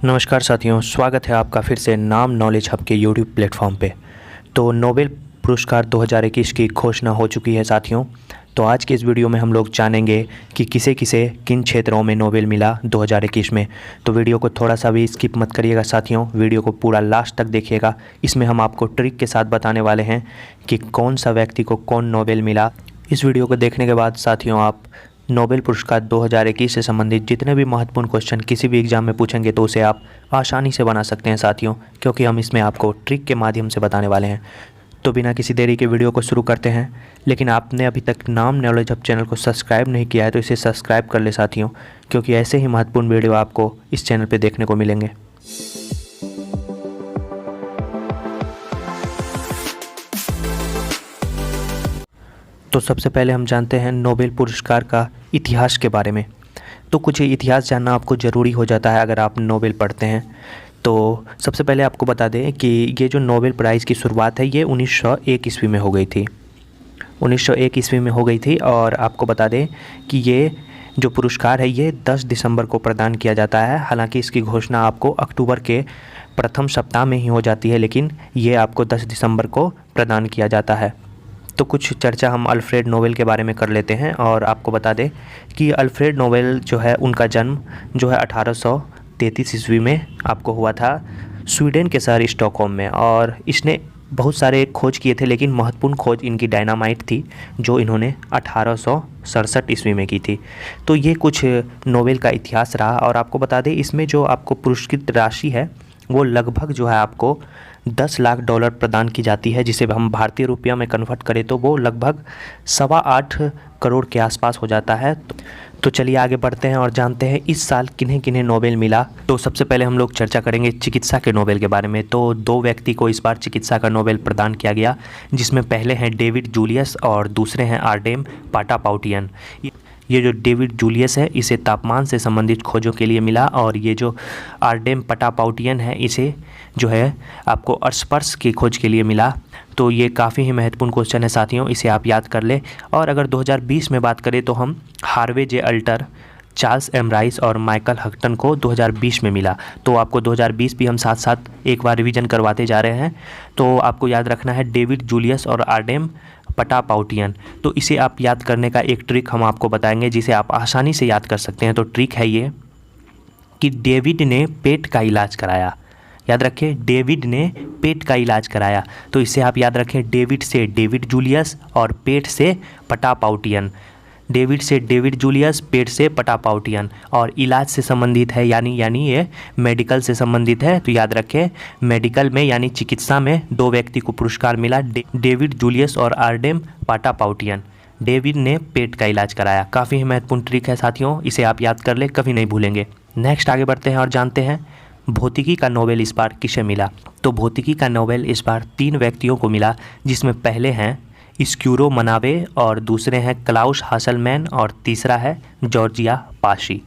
नमस्कार साथियों, स्वागत है आपका फिर से नाम नॉलेज हब के यूट्यूब प्लेटफॉर्म पे। तो नोबेल पुरस्कार 2021 की घोषणा हो चुकी है साथियों। तो आज के इस वीडियो में हम लोग जानेंगे कि किसे किसे किन क्षेत्रों में नोबेल मिला 2021 में। तो वीडियो को थोड़ा सा भी स्किप मत करिएगा साथियों, वीडियो को पूरा लास्ट तक देखिएगा। इसमें हम आपको ट्रिक के साथ बताने वाले हैं कि कौन सा व्यक्ति को कौन नोबेल मिला। इस वीडियो को देखने के बाद साथियों आप नोबेल पुरस्कार 2021 से संबंधित जितने भी महत्वपूर्ण क्वेश्चन किसी भी एग्जाम में पूछेंगे तो उसे आप आसानी से बना सकते हैं साथियों, क्योंकि हम इसमें आपको ट्रिक के माध्यम से बताने वाले हैं। तो बिना किसी देरी के वीडियो को शुरू करते हैं। लेकिन आपने अभी तक नाम नॉलेज हब चैनल को सब्सक्राइब नहीं किया है तो इसे सब्सक्राइब कर ले साथियों, क्योंकि ऐसे ही महत्वपूर्ण वीडियो आपको इस चैनल पर देखने को मिलेंगे। तो सबसे पहले हम जानते हैं नोबेल पुरस्कार का इतिहास के बारे में। तो कुछ इतिहास जानना आपको ज़रूरी हो जाता है अगर आप नोबेल पढ़ते हैं। तो सबसे पहले आपको बता दें कि ये जो नोबेल प्राइज़ की शुरुआत है ये 1901 ईस्वी में हो गई थी। 1901 ईस्वी में हो गई थी और आपको बता दें कि ये जो पुरस्कार है ये 10 दिसंबर को प्रदान किया जाता है। हालांकि इसकी घोषणा आपको अक्टूबर के प्रथम सप्ताह में ही हो जाती है, लेकिन ये आपको 10 दिसंबर को प्रदान किया जाता है। तो कुछ चर्चा हम अल्फ्रेड नोबेल के बारे में कर लेते हैं और आपको बता दें कि अल्फ्रेड नोबेल जो है उनका जन्म जो है 1833 ईस्वी में आपको हुआ था स्वीडन के शहर स्टॉकहोम में। और इसने बहुत सारे खोज किए थे, लेकिन महत्वपूर्ण खोज इनकी डायनामाइट थी जो इन्होंने 1867 ईस्वी में की थी। तो ये कुछ नोबेल का इतिहास रहा। और आपको बता दें इसमें जो आपको पुरस्कृत राशि है वो लगभग जो है आपको 10 लाख डॉलर प्रदान की जाती है, जिसे हम भारतीय रुपया में कन्वर्ट करें तो वो लगभग 8.25 करोड़ के आसपास हो जाता है। तो चलिए आगे बढ़ते हैं और जानते हैं इस साल किन्हें किन्हें नोबेल मिला। तो सबसे पहले हम लोग चर्चा करेंगे चिकित्सा के नोबेल के बारे में। तो 2 व्यक्ति को इस बार चिकित्सा का नोबेल प्रदान किया गया, जिसमें पहले हैं डेविड जूलियस और दूसरे हैं आर्डेम पाटापाउटियन। ये जो डेविड जूलियस है इसे तापमान से संबंधित खोजों के लिए मिला, और ये जो आर्डेम पाटापाउटियन है इसे जो है आपको स्पर्श की खोज के लिए मिला। तो ये काफ़ी ही महत्वपूर्ण क्वेश्चन है साथियों, इसे आप याद कर ले। और अगर 2020 में बात करें तो हम हार्वे जे अल्टर, चार्ल्स एम राइस और माइकल हक्टन को 2020 में मिला। तो आपको 2020 भी हम साथ साथ एक बार रिवीजन करवाते जा रहे हैं। तो आपको याद रखना है डेविड जूलियस और आर्डेम पाटापाउटियन। तो इसे आप याद करने का एक ट्रिक हम आपको बताएंगे जिसे आप आसानी से याद कर सकते हैं। तो ट्रिक है ये कि डेविड ने पेट का इलाज कराया। याद रखें, डेविड ने पेट का इलाज कराया। तो इसे आप याद रखें, डेविड से डेविड जूलियस और पेट से पाटापाउटियन। डेविड से डेविड जूलियस, पेट से पाटापाउटियन। और इलाज से संबंधित है यानी ये मेडिकल से संबंधित है। तो याद रखें, मेडिकल में यानी चिकित्सा में 2 व्यक्ति को पुरस्कार मिला, डेविड जूलियस और आर्डेम पाटापाउटियन। डेविड ने पेट का इलाज कराया। काफ़ी ही महत्वपूर्ण ट्रिक है साथियों, इसे आप याद कर ले, कभी नहीं भूलेंगे। नेक्स्ट आगे बढ़ते हैं और जानते हैं भौतिकी का नोबेल इस बार किसे मिला। तो भौतिकी का नोबेल इस बार 3 व्यक्तियों को मिला, जिसमें पहले हैं स्क्यूरो मनावे और दूसरे हैं क्लाउस हासलमैन और तीसरा है जॉर्जिया पाशी।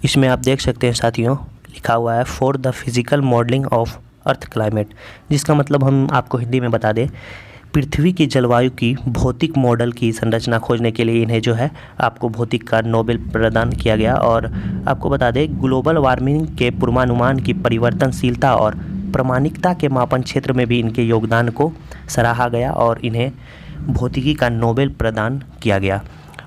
इसमें आप देख सकते हैं साथियों लिखा हुआ है for the physical modelling of earth climate, जिसका मतलब हम आपको हिंदी में बता दें पृथ्वी की जलवायु की भौतिक मॉडल की संरचना खोजने के लिए इन्हें जो है आपको भौतिक का नोबेल प्रदान किया गया। और आपको बता दें ग्लोबल वार्मिंग के पूर्वानुमान की परिवर्तनशीलता और प्रामाणिकता के मापन क्षेत्र में भी इनके योगदान को सराहा गया और इन्हें भौतिकी का नोबेल प्रदान किया गया।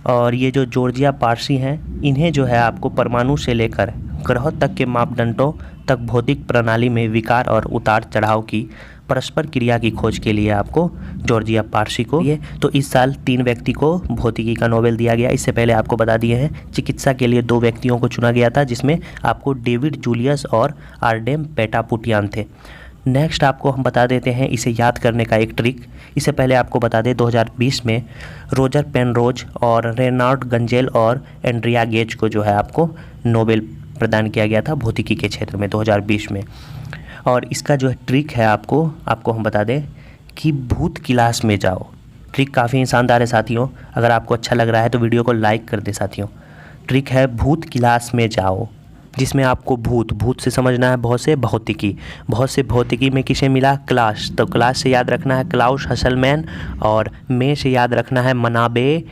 और ये जो जॉर्जिया पार्सी हैं इन्हें जो है आपको परमाणु से लेकर ग्रह तक के मापदंडों तक भौतिक प्रणाली में विकार और उतार चढ़ाव की परस्पर क्रिया की खोज के लिए आपको जॉर्जिया पार्सी को ये तो इस साल 3 व्यक्ति को भौतिकी का नोबेल दिया गया। इससे पहले आपको बता दिए हैं चिकित्सा के लिए 2 व्यक्तियों को चुना गया था, जिसमें आपको डेविड जूलियस और आर्डेम पाटापाउटियन थे। नेक्स्ट आपको हम बता देते हैं इसे याद करने का एक ट्रिक। इससे पहले आपको बता दें 2020 में रोजर पेनरोज और रेनार्ड गंजेल और एंड्रिया गेज को जो है आपको नोबेल प्रदान किया गया था भौतिकी के क्षेत्र में 2020 में। और इसका जो है ट्रिक है आपको हम बता दें कि भूत क्लास में जाओ। ट्रिक काफ़ी शानदार है साथियों, अगर आपको अच्छा लग रहा है तो वीडियो को लाइक कर दे साथियों। ट्रिक है भूत क्लास में जाओ। जिसमें आपको भूत से समझना है बहुत से भौतिकी में किसे मिला, क्लाश। तो क्लाश से याद रखना है क्लाउस हसलमैन, और में से याद रखना है मनाबे,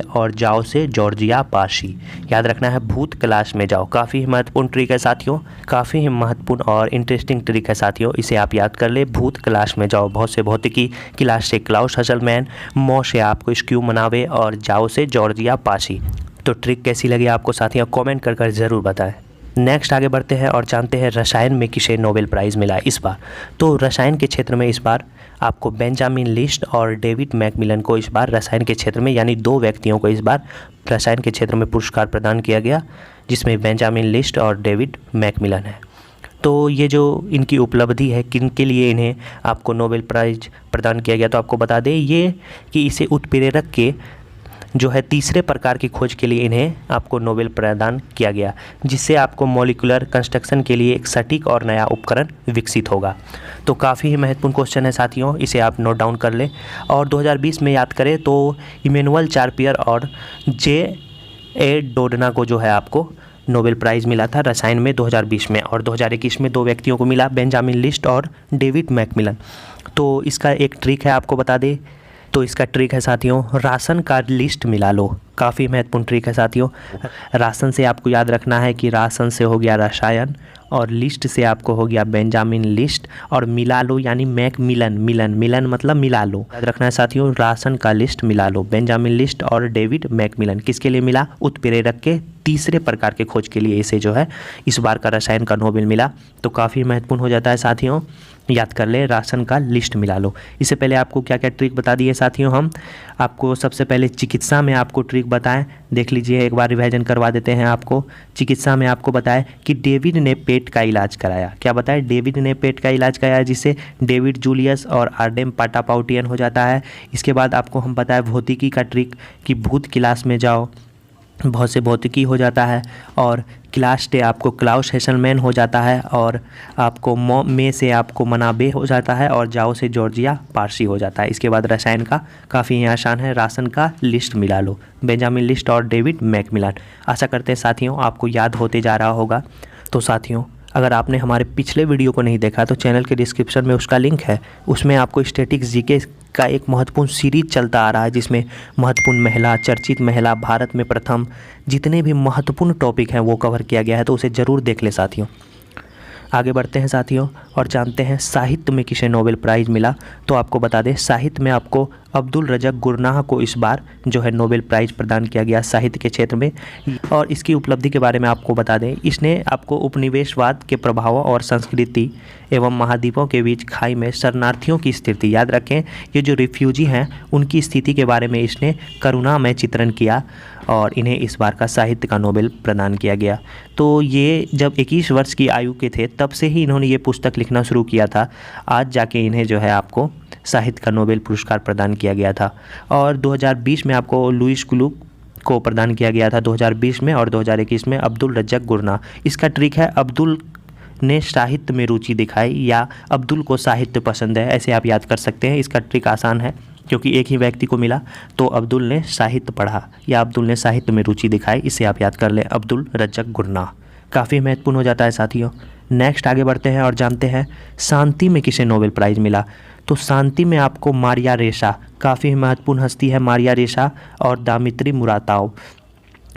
और जाओ से जॉर्जिया पाशी। याद रखना है भूत क्लाश में जाओ। काफ़ी महत्वपूर्ण ट्रिक है साथियों, काफ़ी महत्वपूर्ण और इंटरेस्टिंग ट्रिक है साथियों, इसे आप याद कर ले। भूत क्लाश में जाओ, बहुत से भौतिकी, क्लाश से क्लाउस हसलमैन, मौ से आपको स्क्यू मनावे, और जाओ से जॉर्जिया पाशी। तो ट्रिक कैसी लगी आपको साथियों, कमेंट कर ज़रूर बताएं। नेक्स्ट आगे बढ़ते हैं और जानते हैं रसायन में किसे नोबेल प्राइज़ मिला इस बार। तो रसायन के क्षेत्र में इस बार आपको बेंजामिन लिस्ट और डेविड मैकमिलन को इस बार रसायन के क्षेत्र में, यानी 2 व्यक्तियों को इस बार रसायन के क्षेत्र में पुरस्कार प्रदान किया गया, जिसमें बेंजामिन लिस्ट और डेविड मैकमिलन है। तो ये जो इनकी उपलब्धि है, किन के लिए इन्हें आपको नोबेल प्राइज़ प्रदान किया गया, तो आपको बता दें ये कि इसे उत्प्रेरक के जो है तीसरे प्रकार की खोज के लिए इन्हें आपको नोबेल प्रदान किया गया, जिससे आपको मॉलिक्यूलर कंस्ट्रक्शन के लिए एक सटीक और नया उपकरण विकसित होगा। तो काफ़ी ही महत्वपूर्ण क्वेश्चन है साथियों, इसे आप नोट डाउन कर लें। और 2020 में याद करें तो इमैनुअल चार्पियर और J.A. डोडना को जो है आपको नोबेल प्राइज़ मिला था रसायन में 2020 में, और 2021 में 2 व्यक्तियों को मिला, बेंजामिन लिस्ट और डेविड मैकमिलन। तो इसका एक ट्रिक है, आपको बता दें, तो इसका ट्रिक है साथियों, राशन का लिस्ट मिला लो। काफ़ी महत्वपूर्ण ट्रिक है साथियों। राशन से आपको याद रखना है कि राशन से हो गया रसायन, और लिस्ट से आपको हो गया बेंजामिन लिस्ट, और मिला लो यानी मिलन मतलब मिला लो। याद रखना है साथियों, राशन का लिस्ट मिला लो, बेंजामिन लिस्ट और डेविड मैकमिलन किसके लिए मिला, उत्प्रेरक के तीसरे प्रकार के खोज के लिए इसे जो है इस बार का रसायन का नोबेल मिला। तो काफ़ी महत्वपूर्ण हो जाता है साथियों, याद कर ले, राशन का लिस्ट मिला लो। इससे पहले आपको क्या क्या ट्रिक बता दिए साथियों, हम आपको सबसे पहले चिकित्सा में आपको ट्रिक बताएं, देख लीजिए, एक बार रिवाइजन करवा देते हैं आपको। चिकित्सा में आपको बताएं कि डेविड ने पेट का इलाज कराया। क्या बताया, डेविड ने पेट का इलाज कराया, जिससे डेविड जूलियस और आर्डेम पाटापाउटियन हो जाता है। इसके बाद आपको हम बताएं भौतिकी का ट्रिक कि भूत क्लास में जाओ, बहुत से भौतिकी हो जाता है, और क्लास से आपको क्लाउस हेसलमैन हो जाता है, और आपको में से आपको मनाबे हो जाता है, और जाओ से जॉर्जिया पारसी हो जाता है। इसके बाद रसायन का काफ़ी ही आसान है, राशन का लिस्ट मिला लो, बेंजामिन लिस्ट और डेविड मैकमिलन। आशा करते हैं साथियों आपको याद होते जा रहा होगा। तो साथियों अगर आपने हमारे पिछले वीडियो को नहीं देखा तो चैनल के डिस्क्रिप्शन में उसका लिंक है, उसमें आपको स्टैटिक्स जीके का एक महत्वपूर्ण सीरीज चलता आ रहा है, जिसमें महत्वपूर्ण महिला, चर्चित महिला, भारत में प्रथम, जितने भी महत्वपूर्ण टॉपिक हैं वो कवर किया गया है, तो उसे ज़रूर देख ले साथियों। आगे बढ़ते हैं साथियों और जानते हैं साहित्य में किसे नोबेल प्राइज़ मिला। तो आपको बता दें, साहित्य में आपको अब्दुल रज़्ज़क़ गुरनाह को इस बार जो है नोबेल प्राइज़ प्रदान किया गया साहित्य के क्षेत्र में। और इसकी उपलब्धि के बारे में आपको बता दें, इसने आपको उपनिवेशवाद के प्रभावों और संस्कृति एवं महाद्वीपों के बीच खाई में शरणार्थियों की स्थिति, याद रखें ये जो रिफ्यूजी हैं उनकी स्थिति के बारे में इसने करुणामय चित्रण किया, और इन्हें इस बार का साहित्य का नोबेल प्रदान किया गया। तो ये जब 21 वर्ष की आयु के थे तब से ही इन्होंने ये पुस्तक लिखना शुरू किया था, आज जाके इन्हें जो है आपको साहित्य का नोबेल पुरस्कार प्रदान किया गया था। और 2020 में आपको लुईस क्लूक को प्रदान किया गया था 2020 में, और 2021 में अब्दुल रज़्ज़क़ गुरनाह। इसका ट्रिक है, अब्दुल ने साहित्य में रुचि दिखाई या अब्दुल को साहित्य पसंद है, ऐसे आप याद कर सकते हैं। इसका ट्रिक आसान है क्योंकि एक ही व्यक्ति को मिला, तो अब्दुल ने साहित्य पढ़ा या अब्दुल ने साहित्य में रुचि दिखाई, इसे आप याद कर लें, अब्दुल रज़्ज़क़ गुरनाह। काफ़ी महत्वपूर्ण हो जाता है साथियों। नेक्स्ट आगे बढ़ते हैं और जानते हैं शांति में किसे नोबेल प्राइज़ मिला। तो शांति में आपको मारिया रेसा, काफ़ी महत्वपूर्ण हस्ती है मारिया रेसा, और दामित्री मुराताव,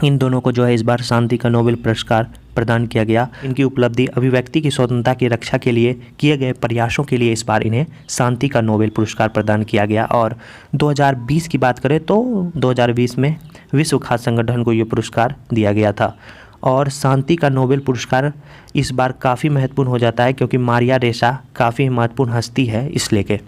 इन दोनों को जो है इस बार शांति का नोबेल पुरस्कार प्रदान किया गया। इनकी उपलब्धि अभिव्यक्ति की स्वतंत्रता की रक्षा के लिए किए गए प्रयासों के लिए इस बार इन्हें शांति का नोबेल पुरस्कार प्रदान किया गया। और 2020 की बात करें तो 2020 में विश्व खाद्य संगठन को ये पुरस्कार दिया गया था। और शांति का नोबेल पुरस्कार इस बार काफ़ी महत्वपूर्ण हो जाता है क्योंकि मारिया रेसा काफ़ी महत्वपूर्ण हस्ती है, इसलिए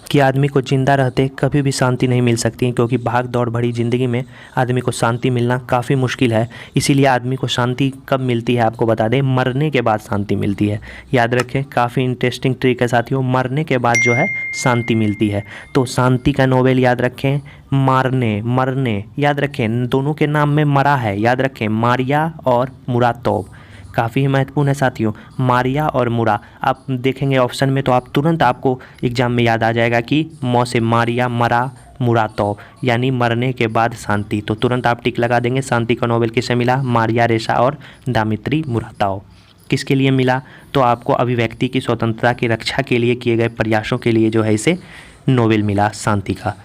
कि आदमी को ज़िंदा रहते कभी भी शांति नहीं मिल सकती, क्योंकि भाग दौड़ भरी ज़िंदगी में आदमी को शांति मिलना काफ़ी मुश्किल है। इसीलिए आदमी को शांति कब मिलती है आपको बता दें, मरने के बाद शांति मिलती है। याद रखें, काफ़ी इंटरेस्टिंग ट्रिक है साथियों, मरने के बाद जो है शांति मिलती है। तो शांति का नोबेल याद रखें, मरने याद रखें, दोनों के नाम में मरा है, याद रखें, मारिया और मुरातोव, काफ़ी महत्वपूर्ण है साथियों, मारिया और मुरा। आप देखेंगे ऑप्शन में तो आप तुरंत आपको एग्जाम में याद आ जाएगा कि मौ से मारिया मरा, मुरातोव यानी मरने के बाद शांति। तो तुरंत आप टिक लगा देंगे, शांति का नोबेल किसे मिला? मारिया रेसा और दामित्री मुरातोव। किसके लिए मिला? तो आपको अभिव्यक्ति की स्वतंत्रता की रक्षा के लिए किए गए प्रयासों के लिए जो है इसे नोबेल मिला शांति का।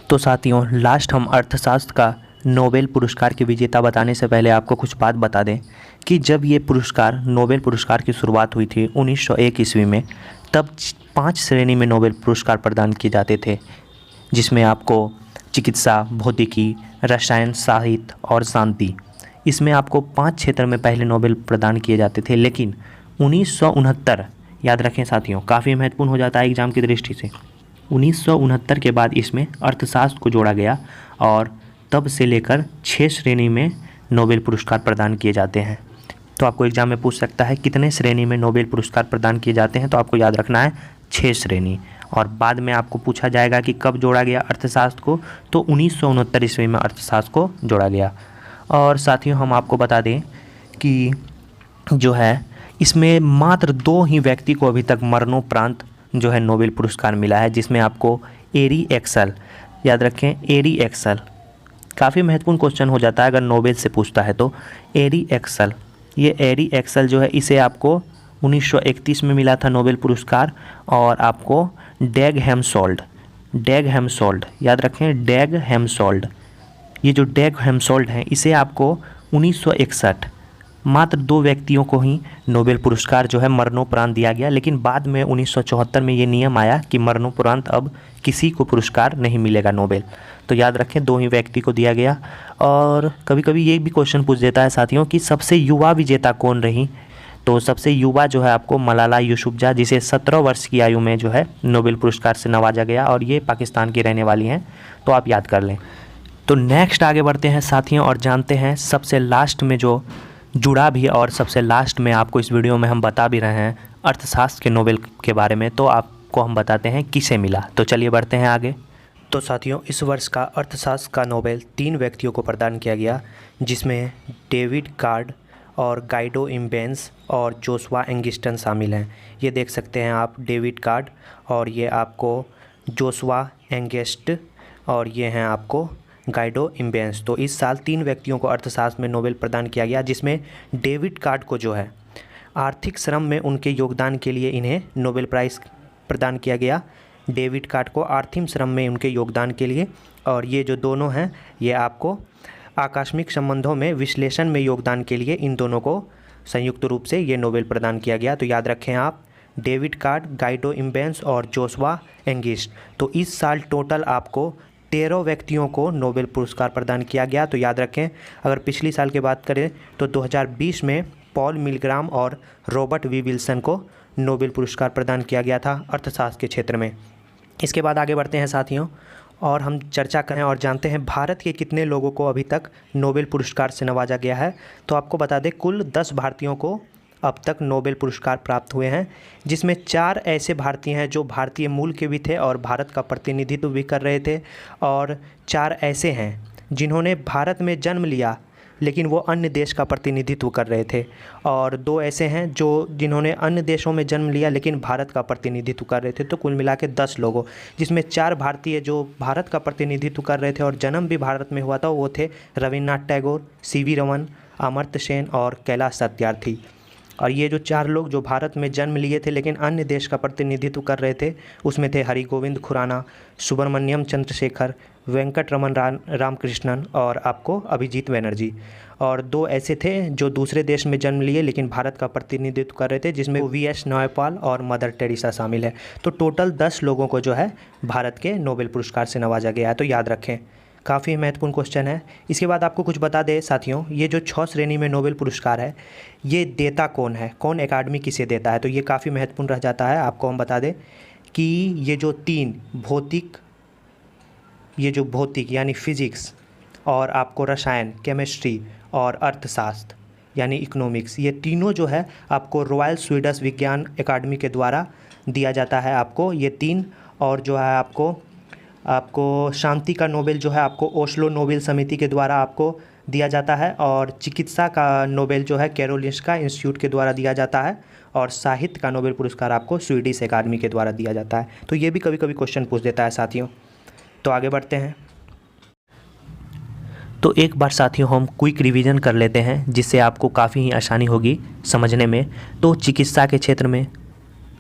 तो साथियों, लास्ट हम अर्थशास्त्र का नोबेल पुरस्कार के विजेता बताने से पहले आपको कुछ बात बता दें कि जब ये पुरस्कार नोबेल पुरस्कार की शुरुआत हुई थी 1901 ईस्वी में, तब 5 श्रेणी में नोबेल पुरस्कार प्रदान किए जाते थे, जिसमें आपको चिकित्सा, भौतिकी, रसायन, साहित्य और शांति, इसमें आपको 5 क्षेत्र में पहले नोबेल प्रदान किए जाते थे। लेकिन 1969, याद रखें साथियों, काफ़ी महत्वपूर्ण हो जाता है एग्ज़ाम की दृष्टि से, 1969 के बाद इसमें अर्थशास्त्र को जोड़ा गया और तब से लेकर 6 श्रेणी में नोबेल पुरस्कार प्रदान किए जाते हैं। तो आपको एग्जाम में पूछ सकता है कितने श्रेणी में नोबेल पुरस्कार प्रदान किए जाते हैं, तो आपको याद रखना है 6 श्रेणी। और बाद में आपको पूछा जाएगा कि कब जोड़ा गया अर्थशास्त्र को, तो 1969 ईस्वी में अर्थशास्त्र को जोड़ा गया। और साथियों, हम आपको बता दें कि जो है इसमें मात्र 2 ही व्यक्ति को अभी तक मरणोपरांत जो है नोबेल पुरस्कार मिला है, जिसमें आपको एरी एक्सल, याद रखें एरी एक्सल, काफ़ी महत्वपूर्ण क्वेश्चन हो जाता है अगर नोबेल से पूछता है तो। एरी एक्सल, ये एरी एक्सल जो है इसे आपको 1931 में मिला था नोबेल पुरस्कार। और आपको डैग हैमसोल्ड, याद रखें डैग हैमसोल्ड, ये जो डैग हैमसोल्ड है इसे आपको 1961, मात्र 2 व्यक्तियों को ही नोबेल पुरस्कार जो है मरणोपरांत दिया गया। लेकिन बाद में 1974 में ये नियम आया कि मरणोपरांत अब किसी को पुरस्कार नहीं मिलेगा नोबेल। तो याद रखें 2 ही व्यक्ति को दिया गया। और कभी कभी ये भी क्वेश्चन पूछ देता है साथियों कि सबसे युवा विजेता कौन रही, तो सबसे युवा जो है आपको मलाला यूसुफजई, जिसे 17 वर्ष की आयु में जो है नोबेल पुरस्कार से नवाजा गया, और ये पाकिस्तान की रहने वाली हैं, तो आप याद कर लें। तो नेक्स्ट आगे बढ़ते हैं साथियों और जानते हैं सबसे लास्ट में जो जुड़ा भी और सबसे लास्ट में आपको इस वीडियो में हम बता भी रहे हैं अर्थशास्त्र के नोबेल के बारे में, तो आपको हम बताते हैं किसे मिला। तो चलिए बढ़ते हैं आगे। तो साथियों, इस वर्ष का अर्थशास्त्र का नोबेल 3 व्यक्तियों को प्रदान किया गया, जिसमें डेविड कार्ड और गाइडो इम्बेंस और जोशुआ एंगिस्टन शामिल हैं। ये देख सकते हैं आप, डेविड कार्ड और ये आपको जोशुआ एंगिस्ट और ये हैं आपको गाइडो इम्बेंस। तो इस साल 3 व्यक्तियों को अर्थशास्त्र में नोबेल प्रदान किया गया, जिसमें डेविड कार्ड को जो है आर्थिक श्रम में उनके योगदान के लिए इन्हें नोबेल प्राइज़ प्रदान किया गया। डेविड कार्ड को आर्थिक श्रम में उनके योगदान के लिए, और ये जो दोनों हैं ये आपको आकस्मिक संबंधों में विश्लेषण में योगदान के लिए इन दोनों को संयुक्त रूप से ये नोबेल प्रदान किया गया। तो याद रखें आप, डेविड कार्ड, गाइडो इम्बेंस और जोशुआ एंगिस्ट। तो इस साल टोटल आपको 13 व्यक्तियों को नोबेल पुरस्कार प्रदान किया गया। तो याद रखें, अगर पिछली साल की बात करें तो 2020 में पॉल मिलग्राम और रॉबर्ट वी विल्सन को नोबेल पुरस्कार प्रदान किया गया था अर्थशास्त्र के क्षेत्र में। इसके बाद आगे बढ़ते हैं साथियों और हम चर्चा करें और जानते हैं भारत के कितने लोगों को अभी तक नोबेल पुरस्कार से नवाजा गया है। तो आपको बता दें, कुल 10 भारतीयों को अब तक नोबेल पुरस्कार प्राप्त हुए हैं, जिसमें 4 ऐसे भारतीय हैं जो भारतीय मूल के भी थे और भारत का प्रतिनिधित्व भी कर रहे थे, और 4 ऐसे हैं जिन्होंने भारत में जन्म लिया लेकिन वो अन्य देश का प्रतिनिधित्व कर रहे थे, और 2 ऐसे हैं जिन्होंने अन्य देशों में जन्म लिया लेकिन भारत का प्रतिनिधित्व कर रहे थे। तो कुल मिला के 10 लोगों, जिसमें 4 भारतीय जो भारत का प्रतिनिधित्व कर रहे थे और जन्म भी भारत में हुआ था, वो थे रविन्द्रनाथ टैगोर, सीवी रमन, अमर्त्य सेन और कैलाश सत्यार्थी। और ये जो 4 लोग जो भारत में जन्म लिए थे लेकिन अन्य देश का प्रतिनिधित्व कर रहे थे, उसमें थे हरिगोविंद खुराना, सुब्रमण्यम चंद्रशेखर, वेंकट रमन रामकृष्णन और आपको अभिजीत बनर्जी। और 2 ऐसे थे जो दूसरे देश में जन्म लिए लेकिन भारत का प्रतिनिधित्व कर रहे थे, जिसमें वी.एस. नायपॉल और मदर टेरेसा शामिल है। तो टोटल 10 लोगों को जो है भारत के नोबेल पुरस्कार से नवाजा गया है। तो याद रखें, काफ़ी महत्वपूर्ण क्वेश्चन है। इसके बाद आपको कुछ बता दें साथियों, ये जो 6 श्रेणी में नोबेल पुरस्कार है, ये देता कौन है, कौन एकेडमी किसे देता है, तो ये काफ़ी महत्वपूर्ण रह जाता है। आपको हम बता दें कि ये जो 3 भौतिक यानी फिजिक्स और आपको रसायन केमिस्ट्री और अर्थशास्त्र यानी इकोनॉमिक्स, ये तीनों जो है आपको रॉयल स्वीडिश विज्ञान अकादमी के द्वारा दिया जाता है आपको ये 3। और जो है आपको शांति का नोबेल जो है आपको ओस्लो नोबेल समिति के द्वारा आपको दिया जाता है, और चिकित्सा का नोबेल जो है कैरोलिंस्का इंस्टीट्यूट के द्वारा दिया जाता है, और साहित्य का नोबेल पुरस्कार आपको स्वीडिश अकादमी के द्वारा दिया जाता है। तो ये भी कभी कभी क्वेश्चन पूछ देता है साथियों। तो आगे बढ़ते हैं। तो एक बार साथियों हम क्विक रिवीजन कर लेते हैं, जिससे आपको काफ़ी ही आसानी होगी समझने में। तो चिकित्सा के क्षेत्र में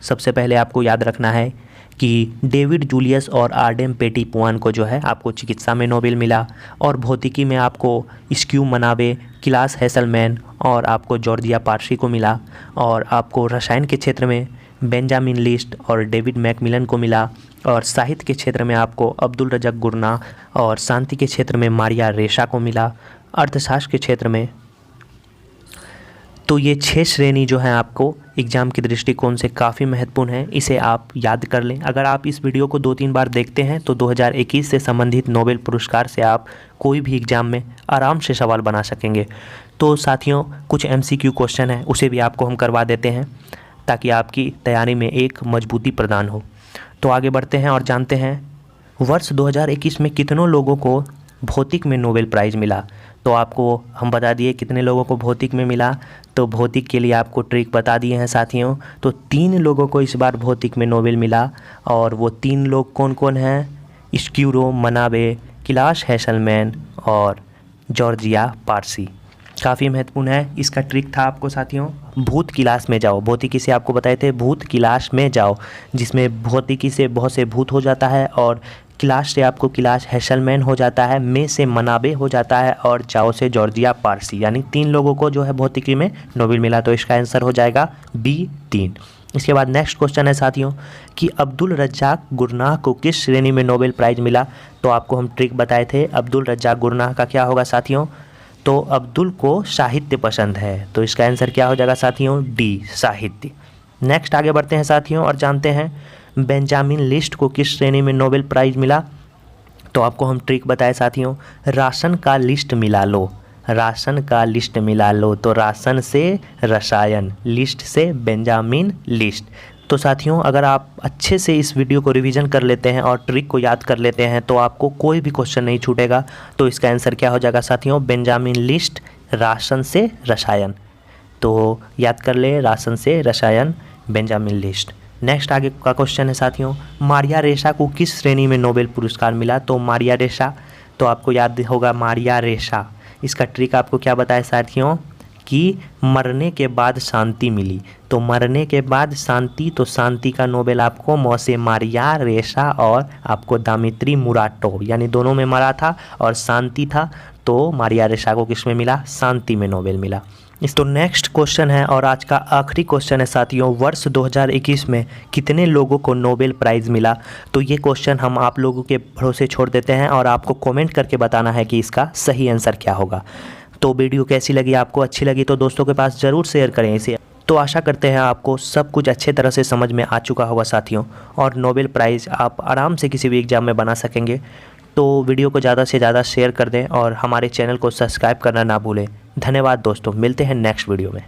सबसे पहले आपको याद रखना है कि डेविड जूलियस और आर्डेम पेटी पुआन को जो है आपको चिकित्सा में नोबेल मिला, और भौतिकी में आपको स्क्यू मनाबे, क्लास हेसलमैन और आपको जॉर्जिया पार्सी को मिला, और आपको रसायन के क्षेत्र में बेंजामिन लिस्ट और डेविड मैकमिलन को मिला, और साहित्य के क्षेत्र में आपको अब्दुल रज़ाक गुरना और शांति के क्षेत्र में मारिया रेशा को मिला। अर्थशास्त्र के क्षेत्र में तो ये 6 श्रेणी जो है आपको एग्ज़ाम के दृष्टिकोण से काफ़ी महत्वपूर्ण है, इसे आप याद कर लें। अगर आप इस वीडियो को 2-3 बार देखते हैं तो 2021 से संबंधित नोबेल पुरस्कार से आप कोई भी एग्ज़ाम में आराम से सवाल बना सकेंगे। तो साथियों कुछ MCQ क्वेश्चन है, उसे भी आपको हम करवा देते हैं ताकि आपकी तैयारी में एक मजबूती प्रदान हो। तो आगे बढ़ते हैं और जानते हैं वर्ष 2021 में कितनों लोगों को भौतिक में नोबेल प्राइज़ मिला। तो आपको हम बता दिए कितने लोगों को भौतिक में मिला। तो भौतिक के लिए आपको ट्रिक बता दिए हैं साथियों। तो 3 लोगों को इस बार भौतिक में नोबेल मिला, और वो 3 लोग कौन कौन हैं? स्क्यूरो मनाबे, क्लास हेसलमैन और जॉर्जिया पार्सी। काफ़ी महत्वपूर्ण है। इसका ट्रिक था आपको साथियों, भूत क्लास में जाओ। भौतिकी से आपको बताए थे भूत क्लास में जाओ, जिसमें भौतिकी से बहुत से भूत हो जाता है, और क्लास से आपको क्लास हेसलमैन हो जाता है, में से मनाबे हो जाता है, और जाओ से जॉर्जिया पार्सी। यानी 3 लोगों को जो है भौतिकी में नोबेल मिला। तो इसका आंसर हो जाएगा B 3। इसके बाद नेक्स्ट क्वेश्चन है साथियों कि अब्दुल रज़ाक गुरनाह को किस श्रेणी में नोबेल प्राइज़ मिला। तो आपको हम ट्रिक बताए थे अब्दुल रज़ाक गुरनाह का क्या होगा साथियों। तो अब्दुल को साहित्य पसंद है, तो इसका आंसर क्या हो जाएगा साथियों? D साहित्य। नेक्स्ट आगे बढ़ते हैं साथियों और जानते हैं बेंजामिन लिस्ट को किस श्रेणी में नोबेल प्राइज़ मिला। तो आपको हम ट्रिक बताए साथियों, राशन का लिस्ट मिला लो, राशन का लिस्ट मिला लो। तो राशन से रसायन, लिस्ट से बेंजामिन लिस्ट। तो साथियों अगर आप अच्छे से इस वीडियो को रिवीजन कर लेते हैं और ट्रिक को याद कर लेते हैं तो आपको कोई भी क्वेश्चन नहीं छूटेगा। तो इसका आंसर क्या हो जाएगा साथियों? बेंजामिन लिस्ट, राशन से रसायन। तो याद कर ले, राशन से रसायन, बेंजामिन लिस्ट। नेक्स्ट आगे का क्वेश्चन है साथियों, मारिया रेशा को किस श्रेणी में नोबेल पुरस्कार मिला। तो मारिया रेशा, तो आपको याद होगा मारिया रेशा। इसका ट्रिक आपको क्या बताया साथियों कि मरने के बाद शांति मिली। तो मरने के बाद शांति, तो शांति का नोबेल आपको मौसे मारिया रेशा और आपको दामित्री मुराटो, यानी दोनों में मरा था और शांति था। तो मारिया रेशा को किस में मिला? शांति में नोबेल मिला। तो नेक्स्ट क्वेश्चन है और आज का आखिरी क्वेश्चन है साथियों, वर्ष 2021 में कितने लोगों को नोबेल प्राइज़ मिला। तो ये क्वेश्चन हम आप लोगों के भरोसे छोड़ देते हैं और आपको कमेंट करके बताना है कि इसका सही आंसर क्या होगा। तो वीडियो कैसी लगी, आपको अच्छी लगी तो दोस्तों के पास ज़रूर शेयर करें इसे। तो आशा करते हैं आपको सब कुछ अच्छे तरह से समझ में आ चुका होगा साथियों, और नोबेल प्राइज़ आप आराम से किसी भी एग्ज़ाम में बना सकेंगे। तो वीडियो को ज़्यादा से ज़्यादा शेयर कर दें और हमारे चैनल को सब्सक्राइब करना ना भूलें। धन्यवाद दोस्तों, मिलते हैं नेक्स्ट वीडियो में।